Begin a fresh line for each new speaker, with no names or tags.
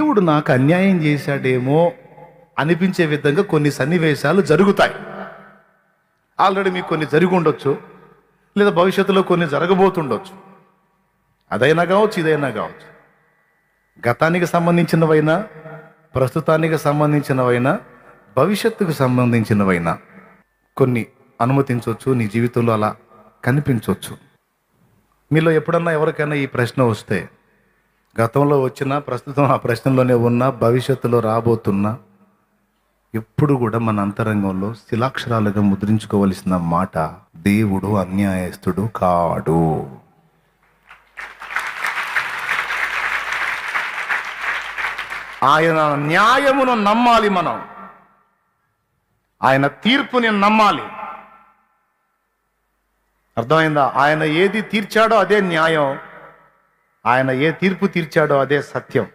దేవుడు నాకు అన్యాయం చేశాడేమో అనిపించే విధంగా కొన్ని సన్నివేశాలు జరుగుతాయి. ఆల్రెడీ మీకు కొన్ని జరిగి ఉండొచ్చు, లేదా భవిష్యత్తులో కొన్ని జరగబోతుండొచ్చు. అదైనా కావచ్చు, ఇదైనా కావచ్చు. గతానికి సంబంధించినవైనా, ప్రస్తుతానికి సంబంధించినవైనా, భవిష్యత్తుకు సంబంధించినవైనా కొన్ని అనుమతించవచ్చు. నీ జీవితంలో అలా కనిపించవచ్చు. మీలో ఎప్పుడన్నా ఎవరికైనా ఈ ప్రశ్న వస్తే, గతంలో వచ్చినా, ప్రస్తుతం ఆ ప్రశ్నలోనే ఉన్నా, భవిష్యత్తులో రాబోతున్నా, ఎప్పుడు కూడా మన అంతరంగంలో శిలాక్షరాలుగా ముద్రించుకోవలసిన మాట, దేవుడు అన్యాయస్తుడు కాడు. ఆయన న్యాయమును నమ్మాలి. మనం ఆయన తీర్పుని నమ్మాలి. అర్థమైందా? ఆయన ఏది తీర్చాడో అదే న్యాయం, ఆయన ఏ తీర్పు తీర్చాడో అదే సత్యం.